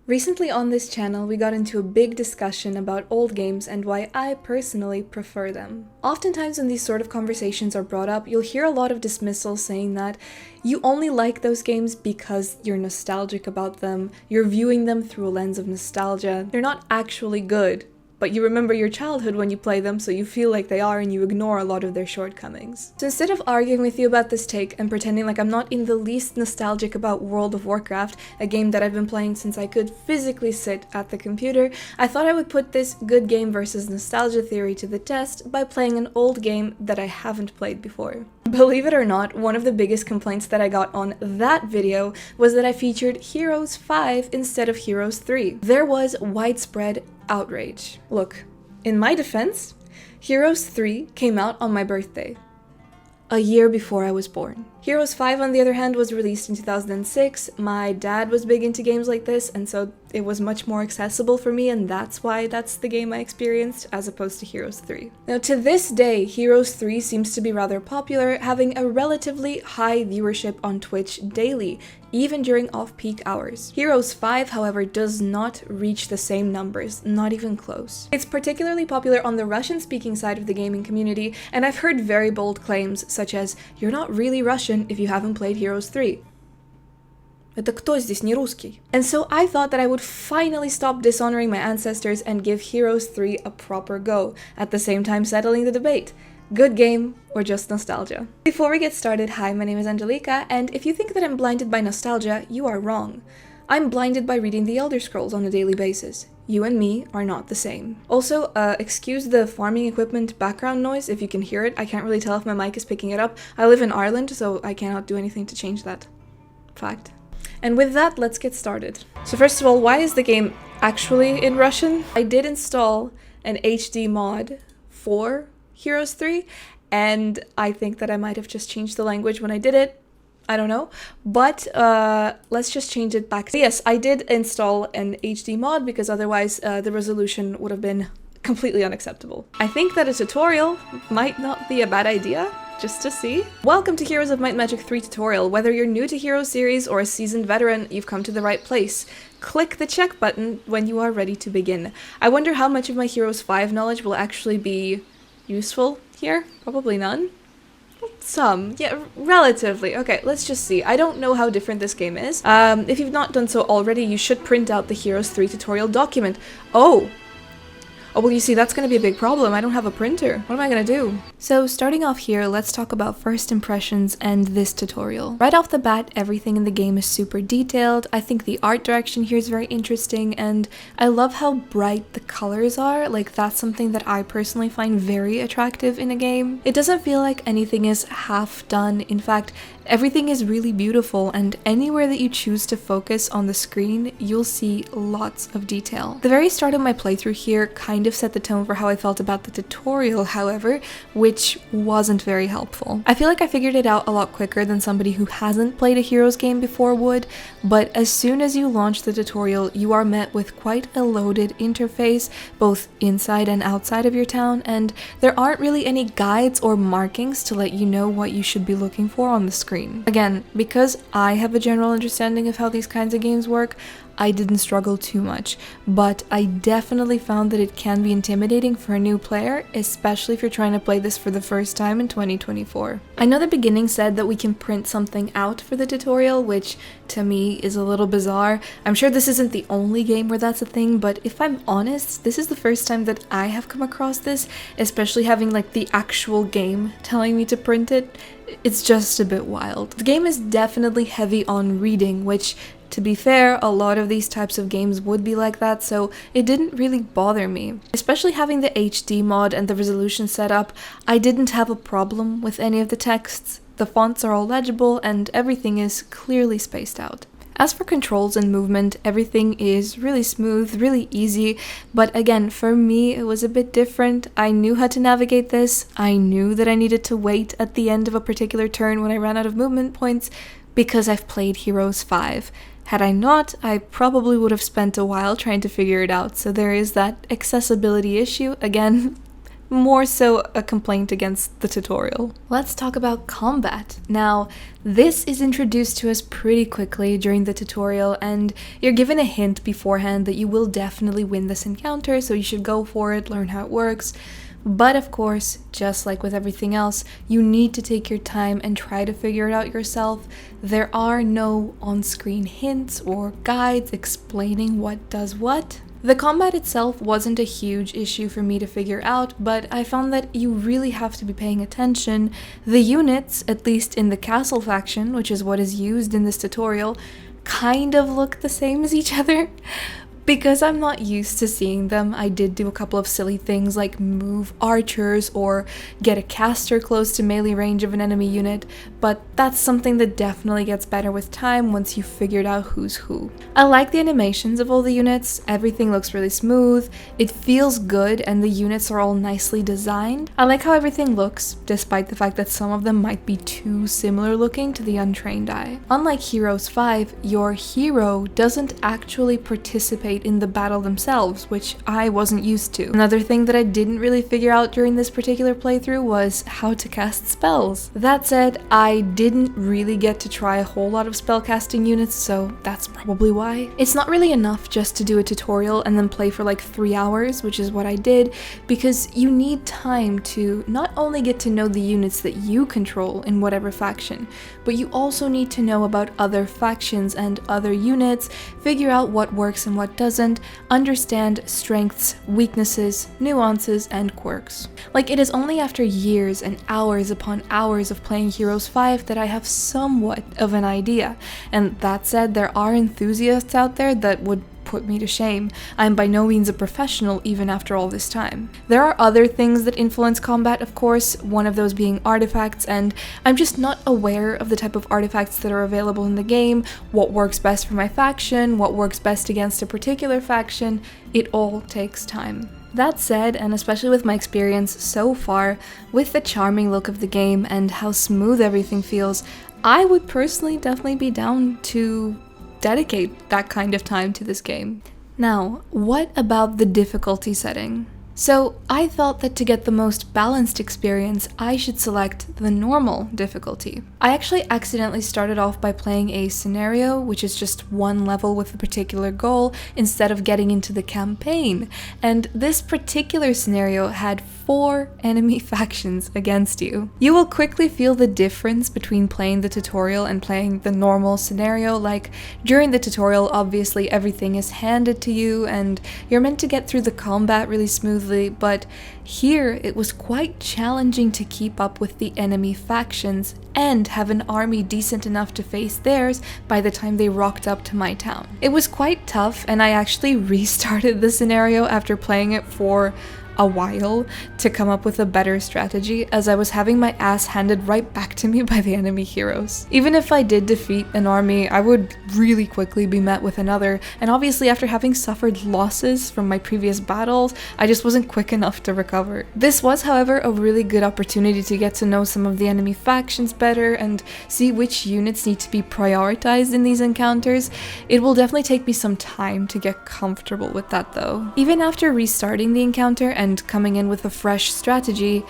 Recently on this channel, we got into a big discussion about old games and why I personally prefer them. Oftentimes when these sort of conversations are brought up, you'll hear a lot of dismissal saying that you only like those games because you're nostalgic about them, you're viewing them through a lens of nostalgia, they're not actually good. But you remember your childhood when you play them, so you feel like they are and you ignore a lot of their shortcomings. So instead of arguing with you about this take and pretending like I'm not in the least nostalgic about World of Warcraft, a game that I've been playing since I could physically sit at the computer, I thought I would put this good game versus nostalgia theory to the test by playing an old game that I haven't played before. Believe it or not, one of the biggest complaints that I got on that video was that I featured Heroes 5 instead of Heroes 3. There was widespread outrage. Look, in my defense, Heroes 3 came out on my birthday, a year before I was born. Heroes 5, on the other hand, was released in 2006. My dad was big into games like this, and so it was much more accessible for me, and that's why that's the game I experienced, as opposed to Heroes 3. Now, to this day, Heroes 3 seems to be rather popular, having a relatively high viewership on Twitch daily, even during off-peak hours. Heroes 5, however, does not reach the same numbers, not even close. It's particularly popular on the Russian-speaking side of the gaming community, and I've heard very bold claims, such as, "You're not really Russian if you haven't played Heroes 3. Это кто здесь не русский?" And so I thought that I would finally stop dishonoring my ancestors and give Heroes 3 a proper go, at the same time settling the debate. Good game or just nostalgia? Before we get started, hi, my name is Angelika, and if you think that I'm blinded by nostalgia, you are wrong. I'm blinded by reading the Elder Scrolls on a daily basis. You and me are not the same. Also, excuse the farming equipment background noise if you can hear it. I can't really tell if my mic is picking it up. I live in Ireland, so I cannot do anything to change that fact. And with that, let's get started. So first of all, why is the game actually in Russian? I did install an HD mod for Heroes 3, and I think that I might have just changed the language when I did it. I don't know, but let's just change it back. Yes, I did install an HD mod because otherwise the resolution would have been completely unacceptable. I think that a tutorial might not be a bad idea, just to see. Welcome to Heroes of Might and Magic 3 tutorial. Whether you're new to Heroes series or a seasoned veteran, you've come to the right place. Click the check button when you are ready to begin. I wonder how much of my Heroes 5 knowledge will actually be useful here. Probably none. Some. Yeah, relatively. Okay, let's just see. I don't know how different this game is. If you've not done so already, you should print out the Heroes 3 tutorial document. Oh, well, you see, that's going to be a big problem. I don't have a printer. What am I going to do? So, starting off here, let's talk about first impressions and this tutorial. Right off the bat, everything in the game is super detailed. I think the art direction here is very interesting, and I love how bright the colors are. Like, that's something that I personally find very attractive in a game. It doesn't feel like anything is half done. In fact, everything is really beautiful, and anywhere that you choose to focus on the screen, you'll see lots of detail. The very start of my playthrough here kind of set the tone for how I felt about the tutorial, however, which wasn't very helpful. I feel like I figured it out a lot quicker than somebody who hasn't played a Heroes game before would, but as soon as you launch the tutorial, you are met with quite a loaded interface, both inside and outside of your town, and there aren't really any guides or markings to let you know what you should be looking for on the screen. Again, because I have a general understanding of how these kinds of games work, I didn't struggle too much, but I definitely found that it can be intimidating for a new player, especially if you're trying to play this for the first time in 2024. I know the beginning said that we can print something out for the tutorial, which to me is a little bizarre. I'm sure this isn't the only game where that's a thing, but if I'm honest, this is the first time that I have come across this, especially having like the actual game telling me to print it. It's just a bit wild. The game is definitely heavy on reading, which, to be fair, a lot of these types of games would be like that, so it didn't really bother me. Especially having the HD mod and the resolution set up, I didn't have a problem with any of the texts. The fonts are all legible and everything is clearly spaced out. As for controls and movement, everything is really smooth, really easy, but again, for me, it was a bit different. I knew how to navigate this. I knew that I needed to wait at the end of a particular turn when I ran out of movement points because I've played Heroes 5. Had I not, I probably would have spent a while trying to figure it out, so there is that accessibility issue. Again, more so a complaint against the tutorial. Let's talk about combat. Now, this is introduced to us pretty quickly during the tutorial, and you're given a hint beforehand that you will definitely win this encounter, so you should go for it, learn how it works. But of course, just like with everything else, you need to take your time and try to figure it out yourself. There are no on-screen hints or guides explaining what does what. The combat itself wasn't a huge issue for me to figure out, but I found that you really have to be paying attention. The units, at least in the castle faction, which is what is used in this tutorial, kind of look the same as each other. Because I'm not used to seeing them, I did do a couple of silly things like move archers or get a caster close to melee range of an enemy unit, but that's something that definitely gets better with time once you've figured out who's who. I like the animations of all the units, everything looks really smooth, it feels good, and the units are all nicely designed. I like how everything looks, despite the fact that some of them might be too similar looking to the untrained eye. Unlike Heroes 5, your hero doesn't actually participate in the battle themselves, which I wasn't used to. Another thing that I didn't really figure out during this particular playthrough was how to cast spells. That said, I didn't really get to try a whole lot of spellcasting units, so that's probably why. It's not really enough just to do a tutorial and then play for like 3 hours, which is what I did, because you need time to not only get to know the units that you control in whatever faction, but you also need to know about other factions and other units, figure out what works and what doesn't, understand strengths, weaknesses, nuances, and quirks. Like, it is only after years and hours upon hours of playing Heroes 5 that I have somewhat of an idea, and that said, there are enthusiasts out there that would put me to shame. I'm by no means a professional even after all this time. There are other things that influence combat, of course, one of those being artifacts, and I'm just not aware of the type of artifacts that are available in the game, what works best for my faction, what works best against a particular faction. It all takes time. That said, and especially with my experience so far, with the charming look of the game and how smooth everything feels, I would personally definitely be down to dedicate that kind of time to this game. Now, what about the difficulty setting? So I felt that to get the most balanced experience, I should select the normal difficulty. I actually accidentally started off by playing a scenario, which is just one level with a particular goal, instead of getting into the campaign. And this particular scenario had 4 enemy factions against you. You will quickly feel the difference between playing the tutorial and playing the normal scenario. Like, during the tutorial, obviously everything is handed to you and you're meant to get through the combat really smoothly, but here it was quite challenging to keep up with the enemy factions and have an army decent enough to face theirs by the time they rocked up to my town. It was quite tough, and I actually restarted the scenario after playing it for a while to come up with a better strategy, as I was having my ass handed right back to me by the enemy heroes. Even if I did defeat an army, I would really quickly be met with another, and obviously after having suffered losses from my previous battles, I just wasn't quick enough to recover. This was, however, a really good opportunity to get to know some of the enemy factions better and see which units need to be prioritized in these encounters. It will definitely take me some time to get comfortable with that though. Even after restarting the encounter and coming in with a fresh strategy,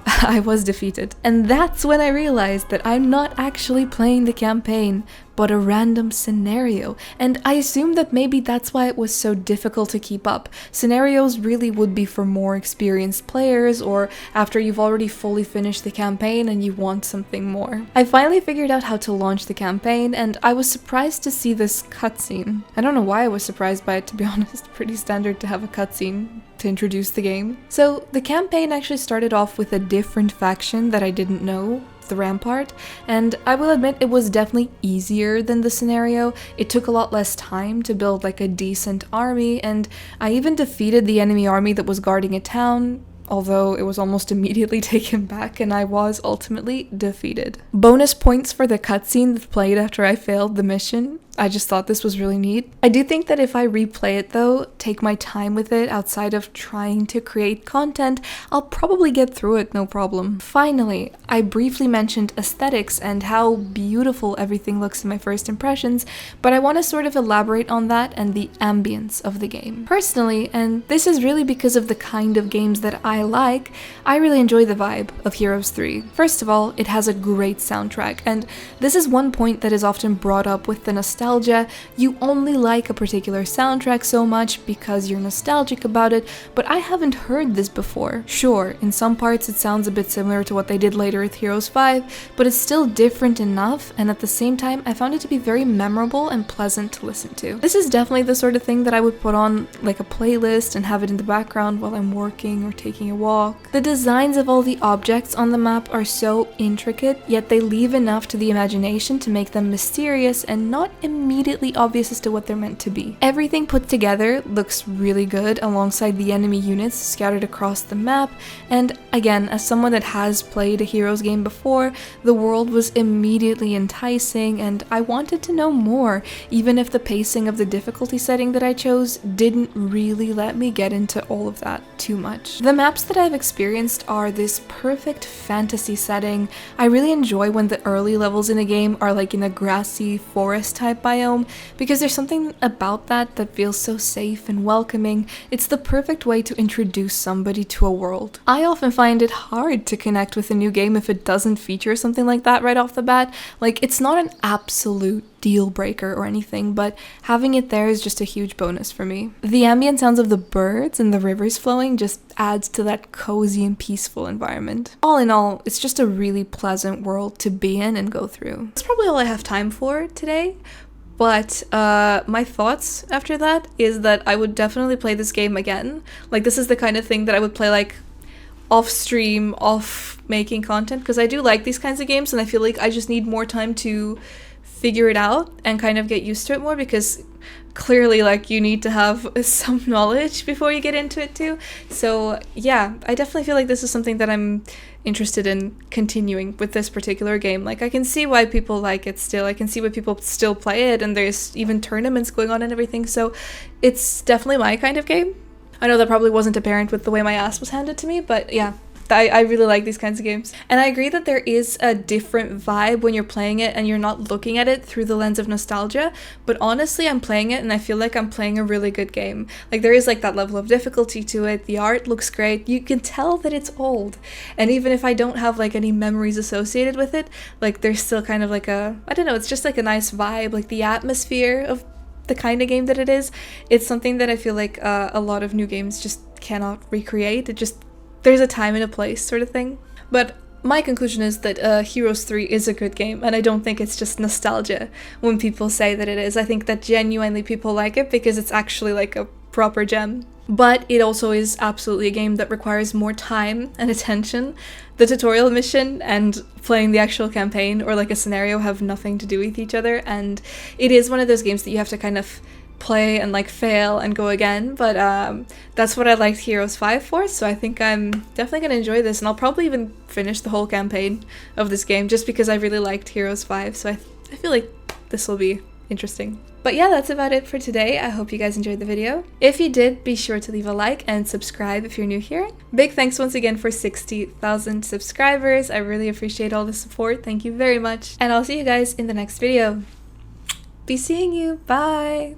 I was defeated. And that's when I realized that I'm not actually playing the campaign, but a random scenario. And I assumed that maybe that's why it was so difficult to keep up. Scenarios really would be for more experienced players, or after you've already fully finished the campaign and you want something more. I finally figured out how to launch the campaign, and I was surprised to see this cutscene. I don't know why I was surprised by it, to be honest. Pretty standard to have a cutscene to introduce the game. So the campaign actually started off with a different faction that I didn't know, the Rampart, and I will admit it was definitely easier than the scenario. It took a lot less time to build like a decent army, and I even defeated the enemy army that was guarding a town, although it was almost immediately taken back and I was ultimately defeated. Bonus points for the cutscene that played after I failed the mission. I just thought this was really neat. I do think that if I replay it though, take my time with it outside of trying to create content, I'll probably get through it no problem. Finally, I briefly mentioned aesthetics and how beautiful everything looks in my first impressions, but I want to sort of elaborate on that and the ambience of the game. Personally, and this is really because of the kind of games that I like, I really enjoy the vibe of Heroes 3. First of all, it has a great soundtrack, and this is one point that is often brought up with the nostalgia. You only like a particular soundtrack so much because you're nostalgic about it, but I haven't heard this before. Sure, in some parts it sounds a bit similar to what they did later with Heroes 5, but it's still different enough, and at the same time I found it to be very memorable and pleasant to listen to. This is definitely the sort of thing that I would put on like a playlist and have it in the background while I'm working or taking a walk. The designs of all the objects on the map are so intricate, yet they leave enough to the imagination to make them mysterious and not immediately obvious as to what they're meant to be. Everything put together looks really good alongside the enemy units scattered across the map, and again, as someone that has played a Heroes game before, the world was immediately enticing and I wanted to know more, even if the pacing of the difficulty setting that I chose didn't really let me get into all of that too much. The maps that I've experienced are this perfect fantasy setting. I really enjoy when the early levels in a game are like in a grassy forest type biome, because there's something about that that feels so safe and welcoming. It's the perfect way to introduce somebody to a world. I often find it hard to connect with a new game if it doesn't feature something like that right off the bat. Like, it's not an absolute deal breaker or anything, but having it there is just a huge bonus for me. The ambient sounds of the birds and the rivers flowing just adds to that cozy and peaceful environment. All in all, it's just a really pleasant world to be in and go through. That's probably all I have time for today. But my thoughts after that is that I would definitely play this game again. Like, this is the kind of thing that I would play like off stream, off making content, because I do like these kinds of games and I feel like I just need more time to figure it out and kind of get used to it more, because clearly like you need to have some knowledge before you get into it too. So yeah, I definitely feel like this is something that I'm interested in continuing with this particular game. Like, I can see why people like it still, I can see why people still play it, and there's even tournaments going on and everything, so it's definitely my kind of game. I know that probably wasn't apparent with the way my ass was handed to me, but yeah, I really like these kinds of games. And I agree that there is a different vibe when you're playing it and you're not looking at it through the lens of nostalgia, but honestly, I'm playing it and I feel like I'm playing a really good game. Like, there is like that level of difficulty to it, the art looks great, you can tell that it's old, and even if I don't have like any memories associated with it, like there's still kind of like a, I don't know, it's just like a nice vibe, like the atmosphere of the kind of game that it is. It's something that I feel like a lot of new games just cannot recreate. It just, there's a time and a place sort of thing. But my conclusion is that Heroes 3 is a good game, and I don't think it's just nostalgia when people say that it is. I think that genuinely people like it because it's actually like a proper gem. But it also is absolutely a game that requires more time and attention. The tutorial mission and playing the actual campaign or like a scenario have nothing to do with each other, and it is one of those games that you have to kind of play and like fail and go again, but that's what I liked Heroes 5 for, so I think I'm definitely gonna enjoy this, and I'll probably even finish the whole campaign of this game just because I really liked Heroes 5, so I feel like this will be interesting. But yeah, that's about it for today. I hope you guys enjoyed the video. If you did, be sure to leave a like and subscribe if you're new here. Big thanks once again for 60,000 subscribers. I really appreciate all the support. Thank you very much. And I'll see you guys in the next video. Be seeing you. Bye.